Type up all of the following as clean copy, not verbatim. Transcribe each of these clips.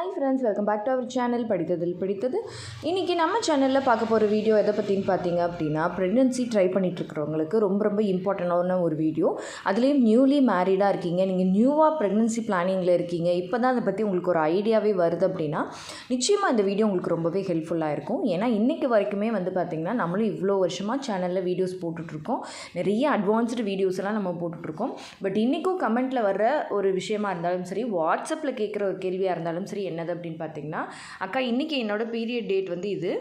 Hi friends, welcome back to our channel படித்ததில் பிடித்தது. இன்றைக்கி நம்ம சேனலில் பார்க்க போகிற வீடியோ எதை பற்றின்னு பார்த்தீங்க அப்படின்னா, ப்ரெக்னென்சி ட்ரை பண்ணிகிட்ருக்கிறவங்களுக்கு ரொம்ப இம்பார்ட்டண்டான ஒரு வீடியோ. அதுலேயும் நியூலி மேரீடாக இருக்கீங்க, நீங்கள் நியூவாக ப்ரெக்னென்சி பிளானிங்கில் இருக்கீங்க, இப்போ தான் அதை பற்றி உங்களுக்கு ஒரு ஐடியாவே வருது அப்படின்னா நிச்சயமாக இந்த வீடியோ உங்களுக்கு ரொம்பவே ஹெல்ப்ஃபுல்லாக இருக்கும். ஏன்னா இன்றைக்கி வரைக்குமே பார்த்திங்கன்னா நம்மளும் இவ்வளோ வருஷமாக சேனலில் வீடியோஸ் போட்டுட்ருக்கோம், நிறைய அட்வான்ஸ்டு வீடியோஸ் எல்லாம் நம்ம போட்டுட்ருக்கோம். பட் இன்றைக்கும் கமெண்ட்டில் வர்ற ஒரு விஷயமா இருந்தாலும் சரி, வாட்ஸ்அப்பில் கேட்குற ஒரு கேள்வியாக இருந்தாலும் சரி, என்னது அப்படின்னு பார்த்தீங்கன்னா, அக்கா இன்றைக்கி என்னோட பீரியட் டேட் இது,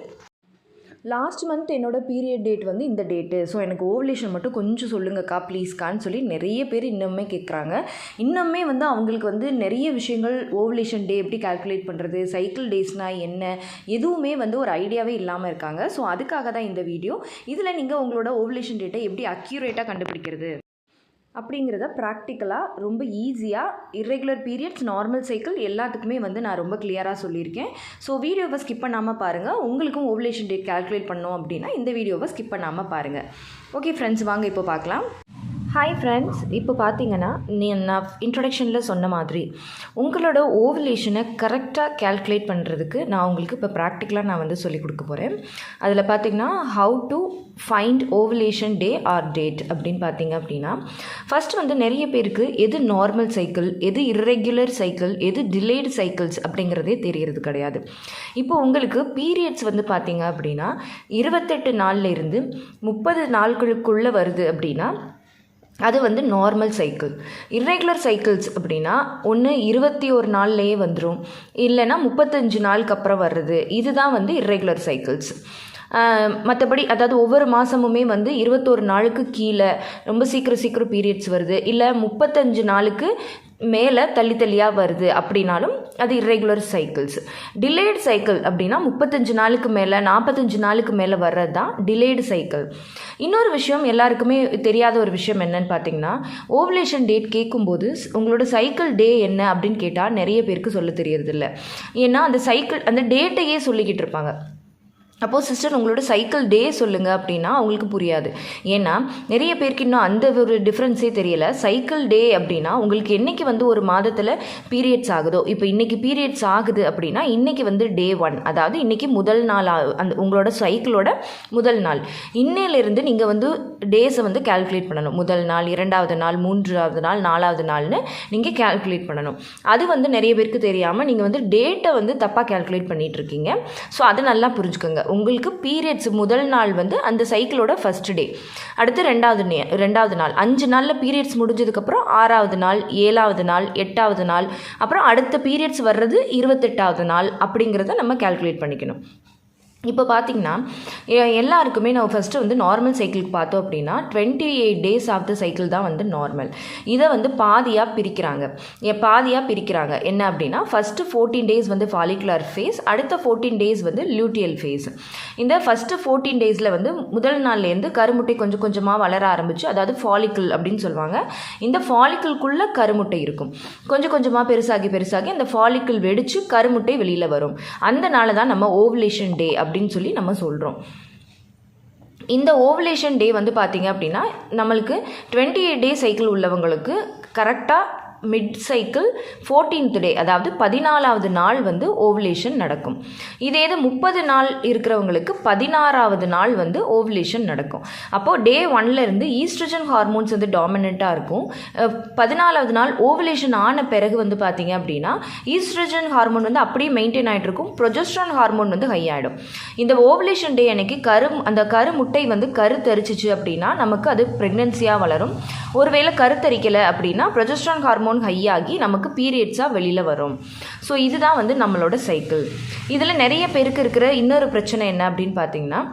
லாஸ்ட் மந்த் என்னோட பீரியட் டேட் இந்த டேட்டு, ஸோ எனக்கு ஓவலேஷன் மட்டும் கொஞ்சம் சொல்லுங்கக்கா ப்ளீஸ்க்கான்னு சொல்லி நிறைய பேர் இன்னுமே கேட்குறாங்க. இன்னுமே அவங்களுக்கு நிறைய விஷயங்கள் ஓவலேஷன் டே எப்படி கால்குலேட் பண்ணுறது, சைக்கிள் டேஸ்னால் என்ன, எதுவுமே ஒரு ஐடியாவே இல்லாமல் இருக்காங்க. ஸோ அதுக்காக தான் இந்த வீடியோ. இதில் நீங்கள் உங்களோட ஓவலேஷன் டேட்டை எப்படி அக்யூரேட்டாக கண்டுபிடிக்கிறது அப்படிங்கிறத ப்ராக்டிக்கலாக ரொம்ப ஈஸியாக இர்ரெகுலர் பீரியட்ஸ், நார்மல் சைக்கிள் எல்லாத்துக்குமே நான் ரொம்ப கிளியராக சொல்லியிருக்கேன். ஸோ வீடியோவை ஸ்கிப் பண்ணாமல் பாருங்கள். உங்களுக்கும் ஓவலேஷன் டேட் கால்குலேட் பண்ணோம் அப்படின்னா இந்த வீடியோவை ஸ்கிப் பண்ணாமல் பாருங்கள். ஓகே ஃப்ரெண்ட்ஸ், வாங்க இப்போ பார்க்கலாம். ஹாய் ஃப்ரெண்ட்ஸ், இப்போ பார்த்தீங்கன்னா நான் இன்ட்ரொடக்ஷனில் சொன்ன மாதிரி உங்களோட ஓவலேஷனை கரெக்டாக கேல்குலேட் பண்ணுறதுக்கு நான் உங்களுக்கு இப்போ ப்ராக்டிக்கலாக நான் சொல்லிக் கொடுக்க போகிறேன். அதில் பார்த்தீங்கன்னா how to find ovulation day or date அப்படின்னு பார்த்தீங்க அப்படின்னா, ஃபஸ்ட் நிறைய பேருக்கு எது நார்மல் சைக்கிள், எது இர்ரெகுலர் சைக்கிள், எது டிலேடு சைக்கிள்ஸ் அப்படிங்கிறதே தெரியறது கிடையாது. இப்போ உங்களுக்கு பீரியட்ஸ் பார்த்தீங்க அப்படின்னா 28 நாளில் இருந்து 30 நாட்களுக்குள்ளே வருது அப்படின்னா அது நார்மல் சைக்கிள். இர்ரெகுலர் சைக்கிள்ஸ் அப்படின்னா ஒன்று 21 நாள்லேயே வந்துடும், இல்லைன்னா 35 நாளுக்கு அப்புறம் வர்றது, இதுதான் இர்ரெகுலர் சைக்கிள்ஸ். மற்றபடி அதாவது ஒவ்வொரு மாதமுமே 21 நாளுக்கு கீழே ரொம்ப சீக்கிரம் பீரியட்ஸ் வருது, இல்லை 35 நாளுக்கு மேலே தள்ளியாக வருது அப்படின்னாலும் அது இர்ரெகுலர் சைக்கிள்ஸ். டிலேடு சைக்கிள் அப்படின்னா 35 நாளுக்கு மேலே 45 நாளுக்கு மேலே வர்றது தான் டிலேடு சைக்கிள். இன்னொரு விஷயம் எல்லாருக்குமே தெரியாத ஒரு விஷயம் என்னன்னு பார்த்தீங்கன்னா, ஓவலேஷன் டேட் கேட்கும்போது உங்களோட சைக்கிள் டே என்ன அப்படின்னு கேட்டால் நிறைய பேருக்கு சொல்ல தெரியறதில்ல. ஏன்னா அந்த சைக்கிள் அந்த டேட்டையே சொல்லிக்கிட்டு இருப்பாங்க. அப்போது சிஸ்டர் உங்களோட சைக்கிள் டே சொல்லுங்கள் அப்படின்னா அவங்களுக்கு புரியாது. ஏன்னா நிறைய பேருக்கு இன்னும் அந்த ஒரு டிஃப்ரென்ஸே தெரியலை. சைக்கிள் டே அப்படின்னா உங்களுக்கு என்றைக்கு ஒரு மாதத்தில் பீரியட்ஸ் ஆகுதோ, இப்போ இன்றைக்கி பீரியட்ஸ் ஆகுது அப்படின்னா இன்றைக்கி டே 1, அதாவது இன்றைக்கி முதல் நாள், அந்த உங்களோட சைக்கிளோட முதல் நாள். இன்னையிலேருந்து நீங்கள் டேஸை கால்குலேட் பண்ணணும். முதல் நாள், 2வது நாள், 3வது நாள், 4வது நாள்னு நீங்கள் கால்குலேட் பண்ணணும். அது நிறைய பேருக்கு தெரியாமல் நீங்கள் டேட்டை தப்பாக கால்குலேட் பண்ணிகிட்டு இருக்கீங்க. ஸோ அதை நல்லா புரிஞ்சுக்கோங்க. உங்களுக்கு பீரியட்ஸ் முதல் நாள் அந்த சைக்கிளோட ஃபர்ஸ்ட் டே, அடுத்து ரெண்டாவது நாள், 5 நாளில் பீரியட்ஸ் முடிஞ்சதுக்கப்புறம் 6வது நாள், 7வது நாள், 8வது நாள், அப்புறம் அடுத்த பீரியட்ஸ் வர்றது 28வது நாள் அப்படிங்கிறத நம்ம கால்குலேட் பண்ணிக்கணும். இப்போ பார்த்திங்கன்னா எல்லாருக்குமே நம்ம ஃபஸ்ட்டு நார்மல் சைக்கிளுக்கு பார்த்தோம் அப்படின்னா 28 டேஸ் ஆஃப் த சைக்கிள் தான் நார்மல். இதை பாதியாக பிரிக்கிறாங்க. என்ன அப்படின்னா, ஃபஸ்ட்டு 14 டேஸ் ஃபாலிகுலர் ஃபேஸ், அடுத்த 14 டேஸ் லியூட்டியல் ஃபேஸ். இந்த ஃபஸ்ட்டு 14 டேஸில் முதல் நாள்லேருந்து கருமுட்டை கொஞ்சம் கொஞ்சமாக வளர ஆரம்பிச்சு, அதாவது ஃபாலிக்கிள் அப்படின்னு சொல்லுவாங்க. இந்த ஃபாலிக்கிள்குள்ளே கருமுட்டை இருக்கும். கொஞ்சம் கொஞ்சமாக பெருசாகி அந்த ஃபாலிக்கிள் வெடித்து கருமுட்டை வெளியில் வரும். அந்த நாளை தான் நம்ம ஓவலேஷன் டே அப்படின்னு சொல்லி நம்ம சொல்கிறோம். இந்த ஓவலேஷன் டே பார்த்தீங்க அப்படின்னா நம்மளுக்கு 28 டே சைக்கிள் உள்ளவங்களுக்கு கரெக்டாக மிட் சைக்கிள் 14th டே, அதாவது 14வது நாள் ஓவலேஷன் நடக்கும். இதே 30 நாள் இருக்கிறவங்களுக்கு 16வது நாள் ஓவலேஷன் நடக்கும். அப்போது டே 1லேருந்து ஈஸ்ட்ரஜன் ஹார்மோன்ஸ் டாமினண்ட்டாக இருக்கும். 14வது நாள் ஓவலேஷன் ஆன பிறகு பார்த்தீங்க அப்படின்னா ஈஸ்ட்ரஜன் ஹார்மோன் அப்படியே மெயின்டைன் ஆகிட்டு இருக்கும், ப்ரொஜெஸ்ட்ரான் ஹார்மோன் ஹை ஆகிடும். இந்த ஓவலேஷன் டே அன்னைக்கு அந்த கருமுட்டை கருத்தரிச்சிச்சு அப்படின்னா நமக்கு அது ப்ரெக்னென்சியாக வளரும். ஒருவேளை கருத்தரிக்கலை அப்படின்னா ப்ரொஜெஸ்ட்ரான் ஹார்மோன் ஹையாகி நமக்கு பீரியட்ஸாக வெளியில் வரும். ஸோ இதுதான் நம்மளோட சைக்கிள். இதில் நிறைய பேருக்கு இருக்கிற இன்னொரு பிரச்சனை என்ன அப்படின்னு பார்த்தீங்கன்னா,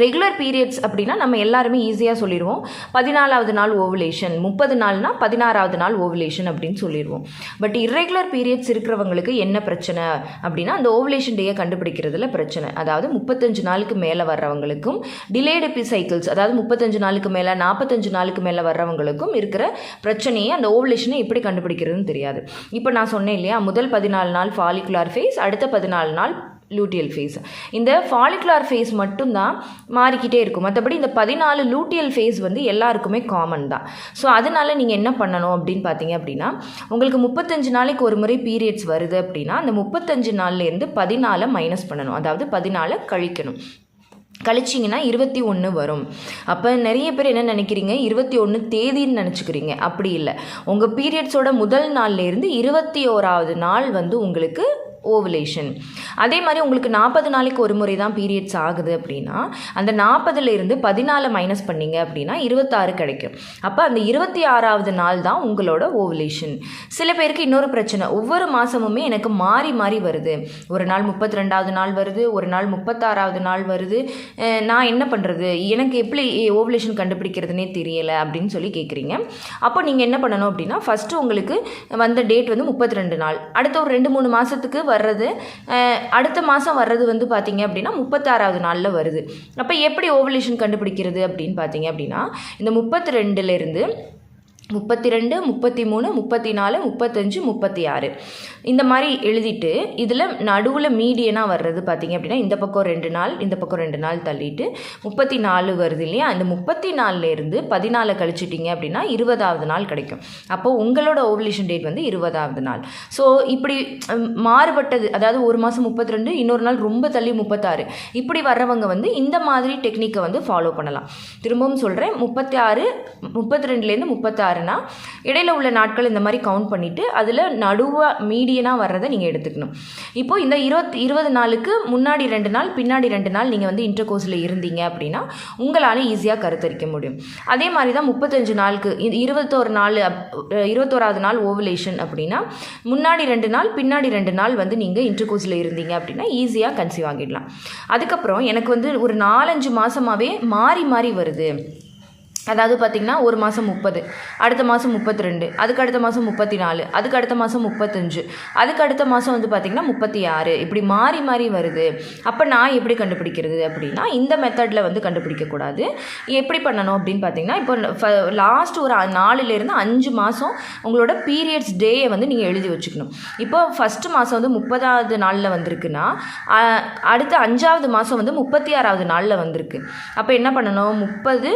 ரெகுலர் பீரியட்ஸ் அப்படின்னா நம்ம எல்லாருமே ஈஸியாக சொல்லிடுவோம், 14வது நாள் ஓவலேஷன், 30 நாள்னா 16வது நாள் ஓவலேஷன் அப்படின்னு சொல்லிடுவோம். பட் இர்ரெகுலர் பீரியட்ஸ் இருக்கிறவங்களுக்கு என்ன பிரச்சனை அப்படின்னா, அந்த ஓவலேஷன் டேயை கண்டுபிடிக்கிறதுல பிரச்சனை. அதாவது 35 நாளுக்கு மேலே வர்றவங்களுக்கும், டிலேடு சைக்கிள்ஸ் அதாவது 35 நாளுக்கு மேலே 45 நாளுக்கு மேலே வர்றவங்களுக்கும் இருக்கிற பிரச்சனையே அந்த ஓவலேஷனை எப்படி கண்டுபிடிக்கிறதுன்னு தெரியாது. இப்போ நான் சொன்னேன் இல்லையா, முதல் 14 நாள் ஃபாலிகுலர் ஃபேஸ், அடுத்த 14 நாள் லூட்டியல் ஃபேஸ். இந்த ஃபாலிகுலார் ஃபேஸ் மட்டும்தான் மாறிக்கிட்டே இருக்கும். மற்றபடி இந்த 14 லூட்டியல் ஃபேஸ் வந்து எல்லாருக்குமே காமன் தான். ஸோ அதனால் நீங்கள் என்ன பண்ணணும் அப்படின்னு பார்த்தீங்க அப்படின்னா, உங்களுக்கு 35 நாளைக்கு ஒரு முறை பீரியட்ஸ் வருது அப்படின்னா அந்த 35 நாள்லேருந்து 14 மைனஸ் பண்ணணும். அதாவது 14 கழிக்கணும். கழிச்சிங்கன்னா 21 வரும். அப்போ நிறைய பேர் என்ன நினைக்கிறீங்க, 21 தேதின்னு நினச்சிக்கிறீங்க. அப்படி இல்லை. உங்கள் பீரியட்ஸோட முதல் நாள்லேருந்து 21வது நாள் வந்து உங்களுக்கு ஓவலேஷன். அதே மாதிரி உங்களுக்கு 40 நாளைக்கு ஒரு முறை தான் பீரியட்ஸ் ஆகுது அப்படின்னா அந்த 40லேருந்து 14 மைனஸ் பண்ணிங்க அப்படின்னா 26 கிடைக்கும். அப்போ அந்த 26வது நாள் தான் உங்களோட ஓவலேஷன். சில பேருக்கு இன்னொரு பிரச்சனை, ஒவ்வொரு மாதமுமே எனக்கு மாறி மாறி வருது. ஒரு நாள் 32வது நாள் வருது, ஒரு நாள் 36வது நாள் வருது. நான் என்ன பண்ணுறது, எனக்கு எப்படி ஓவலேஷன் கண்டுபிடிக்கிறதுனே தெரியலை அப்படின்னு சொல்லி கேட்குறீங்க. அப்போ நீங்கள் என்ன பண்ணணும் அப்படின்னா, ஃபஸ்ட்டு உங்களுக்கு வந்த டேட் வந்து 32 நாள், அடுத்த ஒரு 2-3 மாதத்துக்கு வர்றது, அடுத்த மாதம் வர்றது வந்து பார்த்தீங்க அப்படின்னா 36வது நாளில் வருது. அப்போ எப்படி ஓவலேஷன் கண்டுபிடிக்கிறது அப்படின்னு பார்த்தீங்க அப்படின்னா, இந்த 32லேருந்து 32, 33, 34, 35, 36 இந்த மாதிரி எழுதிட்டு இதில் நடுவில் மீடியனாக வர்றது பார்த்திங்க அப்படின்னா இந்த பக்கம் 2 நாள், இந்த பக்கம் 2 நாள் தள்ளிட்டு 34 வருது இல்லையா. அந்த 34லேருந்து 14 கழிச்சிட்டிங்க அப்படின்னா 20வது நாள் கிடைக்கும். அப்போது உங்களோட ஓவலேஷன் டேட் வந்து 20வது நாள். ஸோ இப்படி மாறுபட்டது, அதாவது ஒரு மாதம் 32, இன்னொரு நாள் ரொம்ப தள்ளி 36, இப்படி வர்றவங்க வந்து இந்த மாதிரி டெக்னிக்கை வந்து ஃபாலோ பண்ணலாம். திரும்பவும் சொல்கிறேன், 36, 32லேருந்து 36 இடையில உள்ள நாட்கள் இந்த மாதிரி கவுண்ட் பண்ணிவிட்டு அதில் நடுவாக மீடியனாக வர்றதை நீங்கள் எடுத்துக்கணும். இப்போது இந்த 20 நாளுக்கு முன்னாடி 2 நாள் பின்னாடி 2 நாள் நீங்கள் வந்து இன்டர்கோர்ஸில் இருந்தீங்க அப்படின்னா உங்களால் ஈஸியாக கருத்தரிக்க முடியும். அதே மாதிரி தான் 35 நாளுக்கு 21வது நாள் ஓவலேஷன் அப்படின்னா முன்னாடி 2 நாள் பின்னாடி 2 நாள் வந்து நீங்கள் இன்டர்கோர்ஸில் இருந்தீங்க அப்படின்னா ஈஸியாக கன்சீவ் ஆகிடலாம். அதுக்கப்புறம் எனக்கு வந்து ஒரு 4-5 மாதமாகவே மாறி மாறி வருது. அதாவது பார்த்திங்கன்னா ஒரு மாதம் 30, அடுத்த மாதம் 32, அதுக்கு அடுத்த மாதம் 34, அதுக்கு அடுத்த மாதம் 35, அதுக்கு அடுத்த மாதம் வந்து பார்த்திங்கன்னா 36, இப்படி மாறி மாறி வருது. அப்போ நான் எப்படி கண்டுபிடிக்கிறது அப்படின்னா, இந்த மெத்தடில் வந்து கண்டுபிடிக்கக்கூடாது. எப்படி பண்ணணும் அப்படின்னு பார்த்திங்கன்னா, இப்போ லாஸ்ட் ஒரு 4லேருந்து 5 மாதம் உங்களோட பீரியட்ஸ் டேயை வந்து நீங்கள் எழுதி வச்சுக்கணும். இப்போ ஃபஸ்ட்டு மாதம் வந்து 30வது நாளில் வந்திருக்குன்னா அடுத்த 5வது மாதம் வந்து 36வது நாளில் வந்திருக்கு. அப்போ என்ன பண்ணணும், 30,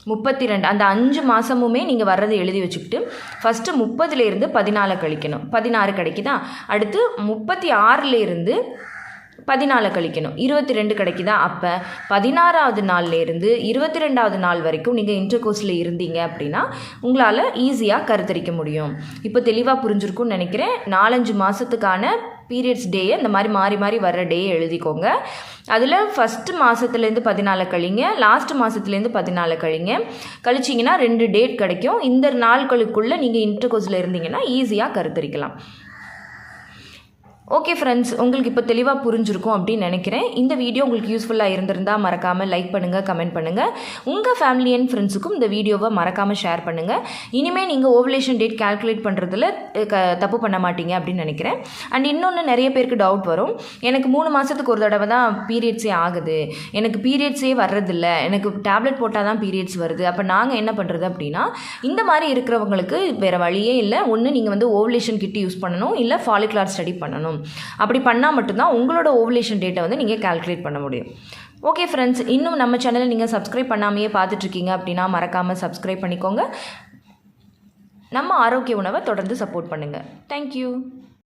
32 அந்த 5 மாதமுமே நீங்கள் வர்றதை எழுதி வச்சுக்கிட்டு ஃபஸ்ட்டு 30லேருந்து 14 கழிக்கணும். 16 கிடைக்குதா. அடுத்து 36லேருந்து 14 கழிக்கணும், 22 கிடைக்குதா. அப்போ 16வது நாள்லேருந்து 22வது நாள் வரைக்கும் நீங்கள் இன்டர்கோர்ஸில் இருந்தீங்க அப்படின்னா உங்களால் ஈஸியாக கருத்தரிக்க முடியும். இப்போ தெளிவாக புரிஞ்சிருக்கும்னு நினைக்கிறேன். 4-5 மாதத்துக்கான பீரியட்ஸ் டேயை இந்த மாதிரி மாறி மாறி வர்ற டேயை எழுதிக்கோங்க. அதில் ஃபஸ்ட்டு மாதத்துலேருந்து 14 கழிங்க, லாஸ்ட் மாதத்துலேருந்து 14 கழிங்க. கழிச்சிங்கன்னா 2 டேட் கிடைக்கும். இந்த நாட்களுக்குள்ளே நீங்கள் இன்டர்கோர்ஸில் இருந்தீங்கன்னா ஈஸியாக கருத்தரிக்கலாம். ஓகே ஃப்ரெண்ட்ஸ், உங்களுக்கு இப்போ தெளிவாக புரிஞ்சிருக்கும் அப்படின்னு நினைக்கிறேன். இந்த வீடியோ உங்களுக்கு யூஸ்ஃபுல்லாக இருந்திருந்தால் மறக்காமல் லைக் பண்ணுங்கள், கமெண்ட் பண்ணுங்கள். உங்கள் ஃபேமிலி அண்ட் ஃப்ரெண்ட்ஸுக்கும் இந்த வீடியோவை மறக்காமல் ஷேர் பண்ணுங்கள். இனிமேல் நீங்கள் ஓவலேஷன் டேட் கால்குலேட் பண்ணுறதுல தப்பு பண்ண மாட்டீங்க அப்படின்னு நினைக்கிறேன். அண்ட் இன்னொன்று, நிறைய பேருக்கு டவுட் வரும், எனக்கு 3 மாதத்துக்கு ஒரு தடவை தான் பீரியட்ஸே ஆகுது, எனக்கு பீரியட்ஸே வர்றதில்ல, எனக்கு டேப்லெட் போட்டால் தான் பீரியட்ஸ் வருது, அப்போ நாங்கள் என்ன பண்ணுறது அப்படின்னா, இந்த மாதிரி இருக்கிறவங்களுக்கு வேறு வழியே இல்லை. ஒன்று நீங்கள் வந்து ஓவலேஷன் கிட் யூஸ் பண்ணணும், இல்லை ஃபாலிகுலார் ஸ்டடி பண்ணணும். அப்படி பண்ணால் மட்டும்தான் உங்களோட ஓவலேஷன் டேட்டை வந்து நீங்கள் கால்குலேட் பண்ண முடியும். ஓகே ஃப்ரெண்ட்ஸ், இன்னும் நம்ம சேனலை நீங்கள் சப்ஸ்கிரைப் பண்ணாமையே பார்த்துட்ருக்கீங்க அப்படின்னா மறக்காமல் சப்ஸ்கிரைப் பண்ணிக்கோங்க. நம்ம ஆரோக்கிய உணவை தொடர்ந்து சப்போர்ட் பண்ணுங்கள். தேங்க்யூ.